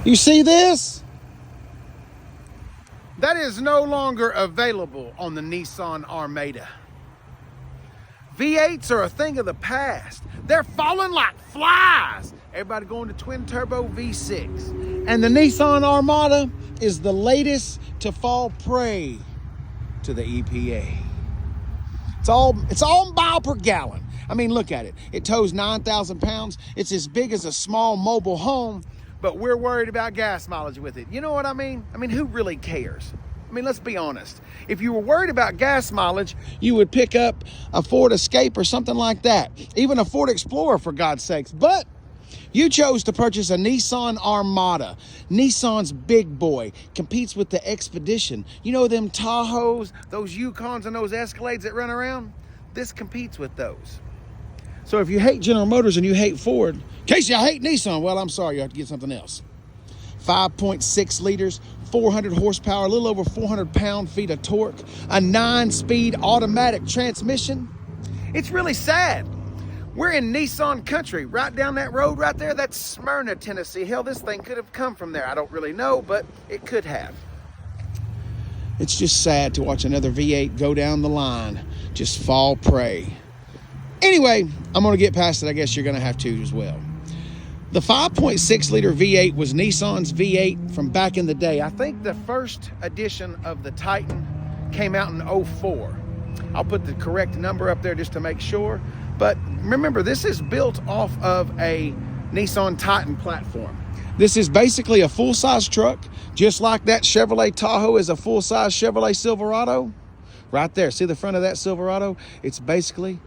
You see this? That is no longer available on the Nissan Armada. V8s are a thing of the past. They're falling like flies. Everybody going to twin turbo V6. And the Nissan Armada is the latest to fall prey to the EPA. It's all mile per gallon. I mean, look at it. It tows 9,000 pounds. It's as big as a small mobile home, but we're worried about gas mileage with it. You know what I mean? I mean, who really cares? I mean, let's be honest. If you were worried about gas mileage, you would pick up a Ford Escape or something like that. Even a Ford Explorer, for God's sakes. But you chose to purchase a Nissan Armada. Nissan's big boy. Competes with the Expedition. You know them Tahoes, those Yukons, and those Escalades that run around? This competes with those. So if you hate General Motors and you hate Ford, Casey, I hate Nissan. Well, I'm sorry, you have to get something else. 5.6 liters, 400 horsepower, a little over 400 pound-feet of torque, a 9-speed automatic transmission. It's really sad. We're in Nissan country, right down that road right there. That's Smyrna, Tennessee. Hell, this thing could have come from there. I don't really know, but it could have. It's just sad to watch another V8 go down the line, just fall prey. Anyway, I'm gonna get past it. I guess you're gonna have to as well. The 5.6 liter V8 was Nissan's V8 from back in the day. I think the first edition of the Titan came out in 04. I'll put the correct number up there just to make sure. But remember, this is built off of a Nissan Titan platform. This is basically a full-size truck, just like that Chevrolet Tahoe is a full-size Chevrolet Silverado. Right there, see the front of that Silverado? It's basically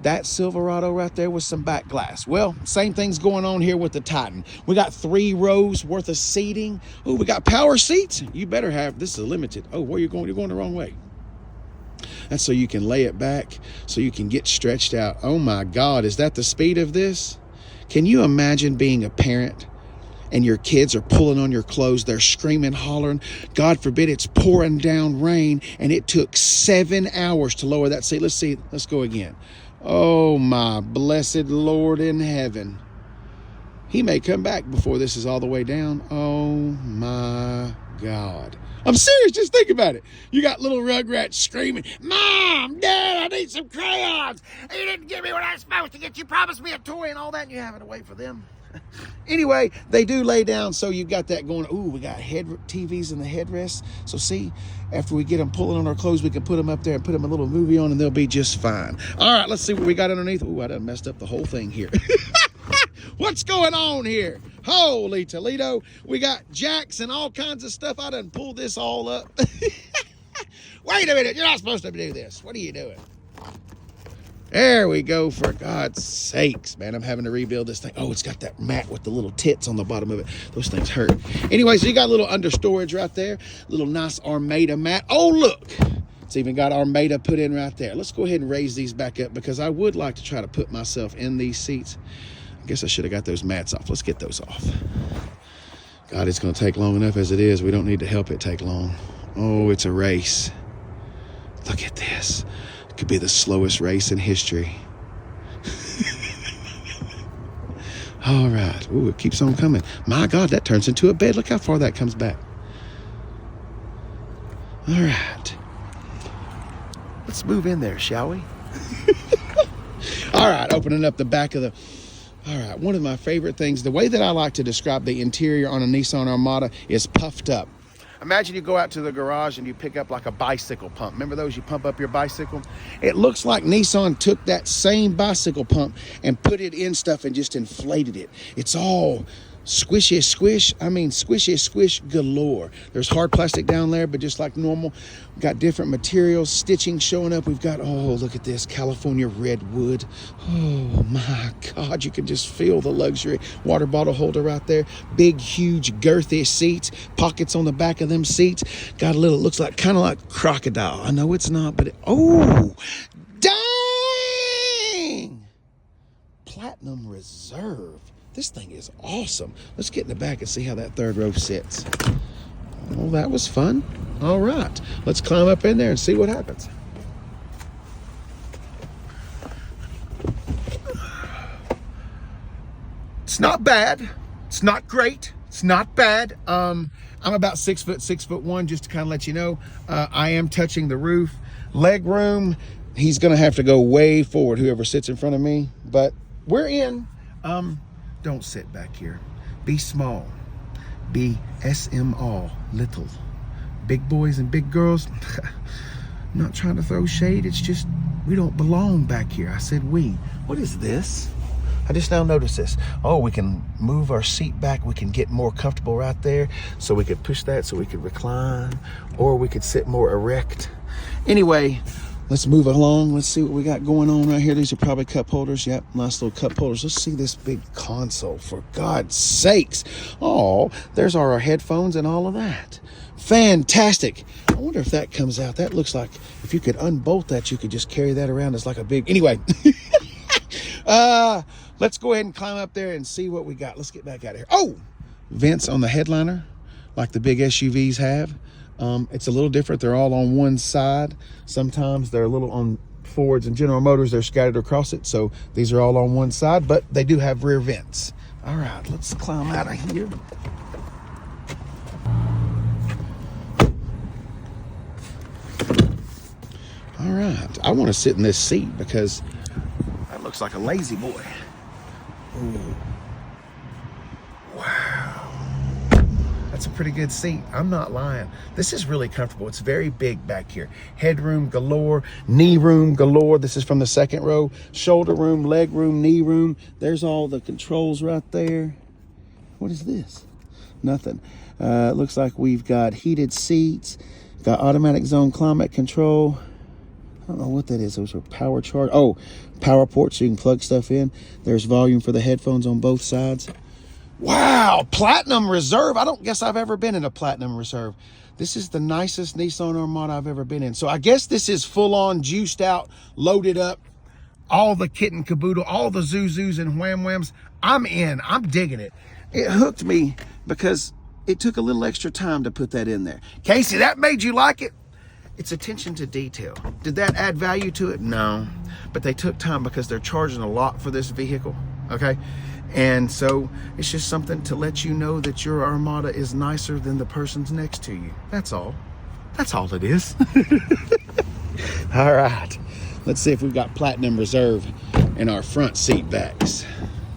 that Silverado right there with some back glass. Well, same thing's going on here with the Titan. We got 3 rows worth of seating. Oh, we got power seats. You better have, this is limited. Oh, where you going? You're going the wrong way. That's so you can lay it back, so you can get stretched out. Oh my God, is that the speed of this? Can you imagine being a parent and your kids are pulling on your clothes, they're screaming, hollering, God forbid it's pouring down rain, and it took 7 hours to lower that seat. Let's see, let's go again. Oh my blessed Lord in heaven. He may come back before this is all the way down. Oh my God. I'm serious, just think about it. You got little Rugrats screaming, Mom, Dad, I need some crayons. You didn't give me what I was supposed to get. You promised me a toy and all that, and you're having to wait for them. Anyway, they do lay down, so you've got that going. Ooh, we got head TVs in the headrests. So see, after we get them pulling on our clothes, we can put them up there and put them a little movie on, and they'll be just fine. All right, let's see what we got underneath. Ooh, I done messed up the whole thing here. What's going on here? Holy Toledo. We got jacks and all kinds of stuff. I done pulled this all up. Wait a minute, you're not supposed to do this. What are you doing? There we go, for God's sakes, man. I'm having to rebuild this thing. Oh, it's got that mat with the little tits on the bottom of it. Those things hurt. Anyway, so you got a little under storage right there. Little nice Armada mat. Oh, look. It's even got Armada put in right there. Let's go ahead and raise these back up because I would like to try to put myself in these seats. I guess I should have got those mats off. Let's get those off. God, it's going to take long enough as it is. We don't need to help it take long. Oh, it's a race. Look at this. It could be the slowest race in history. All right. Ooh, it keeps on coming. My God, that turns into a bed. Look how far that comes back. All right. Let's move in there, shall we? All right, opening up the back of the... All right, one of my favorite things, the way that I like to describe the interior on a Nissan Armada is puffed up. Imagine you go out to the garage and you pick up like a bicycle pump. Remember those? You pump up your bicycle? It looks like Nissan took that same bicycle pump and put it in stuff and just inflated it. It's all squishy squish. I mean, squishy squish galore. There's hard plastic down there, but just like normal. We've got different materials, stitching showing up. We've got, oh, look at this, California redwood. Oh my God, you can just feel the luxury. Water bottle holder right there. Big, huge, girthy seats. Pockets on the back of them seats. Got a little, looks like, kind of like crocodile. I know it's not, but oh, dang! Platinum Reserve. This thing is awesome. Let's get in the back and see how that third row sits. Well, that was fun. All right, let's climb up in there and see what happens. It's not bad. It's not great. It's not bad. I'm about 6'1", just to kind of let you know. I am touching the roof. Leg room, he's gonna have to go way forward, whoever sits in front of me, but we're in. Don't sit back here. Be small. Be SMall, little. Big boys and big girls. I'm not trying to throw shade. It's just we don't belong back here. I said we. What is this? I just now noticed this. Oh, we can move our seat back. We can get more comfortable right there. So we could push that so we could recline, or we could sit more erect. Anyway, let's move along. Let's see what we got going on right here. These are probably cup holders. Yep, nice little cup holders. Let's see this big console, for God's sakes. Oh, there's our headphones and all of that. Fantastic. I wonder if that comes out. That looks like if you could unbolt that, you could just carry that around as like a big... Anyway. Let's go ahead and climb up there and see what we got. Let's get back out of here. Oh, vents on the headliner, like the big SUVs have. It's a little different. They're all on one side. Sometimes they're a little on Fords and General Motors. They're scattered across it. So these are all on one side, but they do have rear vents. All right, let's climb out of here. All right, I want to sit in this seat because that looks like a lazy boy. Ooh. Wow. That's a pretty good seat. I'm not lying. This is really comfortable. It's very big back here. Headroom galore, knee room galore. This is from the second row. Shoulder room, leg room, knee room. There's all the controls right there. What is this? Nothing. It looks like we've got heated seats, got automatic zone climate control. I don't know what that is. Those are power charge. Oh, power ports so you can plug stuff in. There's volume for the headphones on both sides. Wow, Platinum Reserve. I don't guess I've ever been in a Platinum Reserve. This is the nicest Nissan Armada I've ever been in. So I guess this is full on, juiced out, loaded up, all the kit and caboodle, all the Zuzus and wham whams. I'm in. I'm digging it. It hooked me because it took a little extra time to put that in there. Casey, that made you like it? It's attention to detail. Did that add value to it? No. But they took time because they're charging a lot for this vehicle, okay? And so it's just something to let you know that your Armada is nicer than the person's next to you. That's all. That's all it is. All right. Let's see if we've got Platinum Reserve in our front seat backs.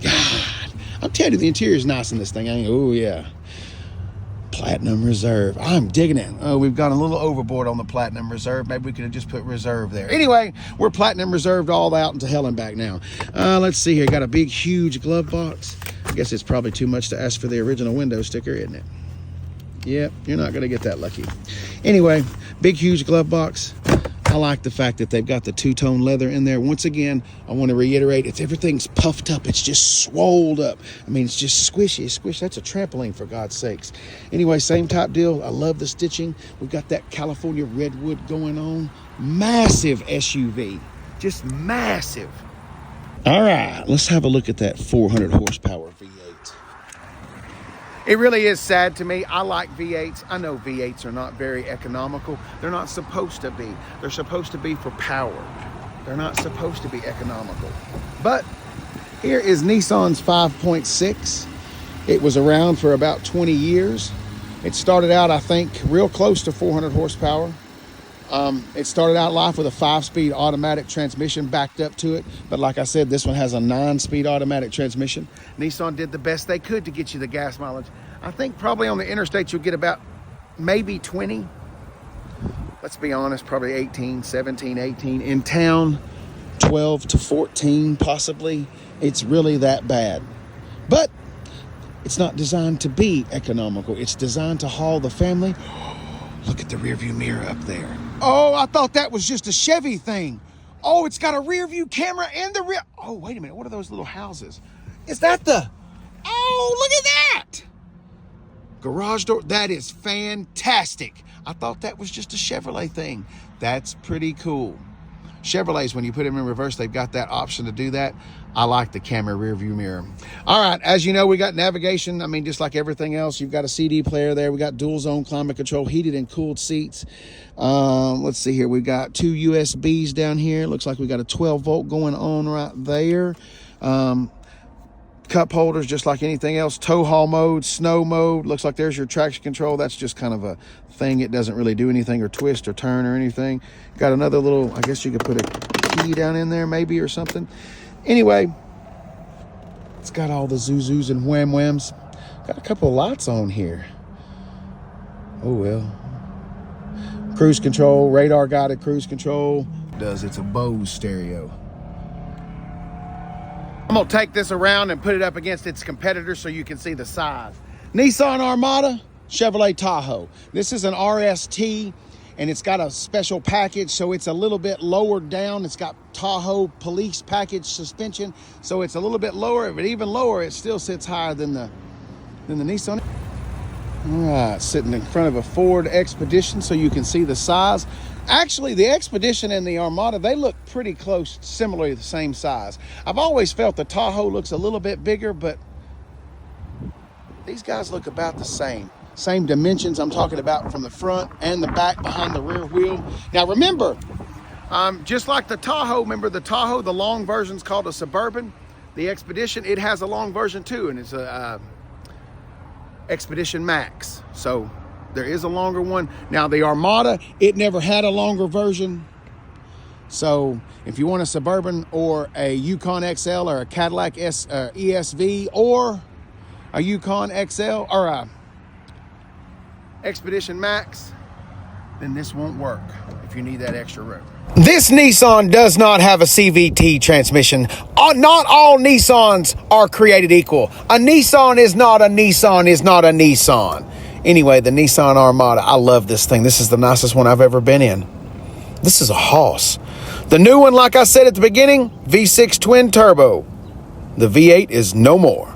God, I'm telling you, the interior is nice in this thing. Oh, yeah. Platinum Reserve. I'm digging it. Oh, we've gone a little overboard on the Platinum Reserve. Maybe we could have just put Reserve there. Anyway, we're Platinum Reserved all out into hell and back now. Let's see here. Got a big, huge glove box. I guess it's probably too much to ask for the original window sticker, isn't it? Yep, you're not going to get that lucky. Anyway, big, huge glove box. I like the fact that they've got the two-tone leather in there. Once again, I want to reiterate, everything's puffed up. It's just swolled up. I mean, it's just squishy. Squish. That's a trampoline, for God's sakes. Anyway, same type deal. I love the stitching. We've got that California redwood going on. Massive SUV. Just massive. All right, let's have a look at that 400 horsepower V8. It really is sad to me. I like V8s. I know V8s are not very economical. They're not supposed to be. They're supposed to be for power. They're not supposed to be economical. But here is Nissan's 5.6. It was around for about 20 years. It started out, I think, real close to 400 horsepower. It started out life with a 5-speed automatic transmission backed up to it. But like I said, this one has a 9-speed automatic transmission. Nissan did the best they could to get you the gas mileage. I think probably on the interstate you'll get about maybe 20. Let's be honest, probably 18, 17, 18. In town, 12 to 14 possibly. It's really that bad. But it's not designed to be economical. It's designed to haul the family. Look at the rearview mirror up there. Oh, I thought that was just a Chevy thing. Oh, it's got a rear view camera and the rear. Oh, wait a minute. What are those little houses? Is that the... Oh, look at that. Garage door. That is fantastic. I thought that was just a Chevrolet thing. That's pretty cool. Chevrolets, when you put them in reverse, they've got that option to do that. I like the camera rear view mirror. All right, as you know, we got navigation. I mean, just like everything else, you've got a CD player there. We got dual zone climate control, heated and cooled seats. Let's see here. We've got 2 USBs down here. Looks like we got a 12 volt going on right there. cup holders just like anything else. Tow haul mode, snow mode. Looks like there's your traction control. That's just kind of a thing. It doesn't really do anything or twist or turn or anything. Got another little, I guess you could put a key down in there maybe or something. Anyway, it's got all the zoos and wham-whams. Got a couple of lights on here. Oh well. Cruise control, radar guided cruise control. It's a Bose stereo. I'm gonna take this around and put it up against its competitors so you can see the size. Nissan Armada, Chevrolet Tahoe. This is an RST and it's got a special package, so it's a little bit lower down. It's got Tahoe police package suspension, so it's a little bit lower, but even lower, it still sits higher than the Nissan. All right, sitting in front of a Ford Expedition so you can see the size. Actually, the Expedition and the Armada, they look pretty close, similarly the same size. I've always felt the Tahoe looks a little bit bigger, but these guys look about the same. Same dimensions I'm talking about from the front and the back behind the rear wheel. Now remember, just like the Tahoe, remember the Tahoe, the long version's called a Suburban. The Expedition, it has a long version too, and it's a Expedition Max. So there is a longer one. Now the Armada, it never had a longer version. So if you want a Suburban or a Yukon XL or a Cadillac ESV or a Yukon XL or a Expedition Max, then this won't work if you need that extra room. This Nissan does not have a CVT transmission. Not all Nissans are created equal. A Nissan is not a Nissan is not a Nissan. Anyway, the Nissan Armada, I love this thing. This is the nicest one I've ever been in. This is a hoss. The new one, like I said at the beginning, V6 twin turbo. The V8 is no more.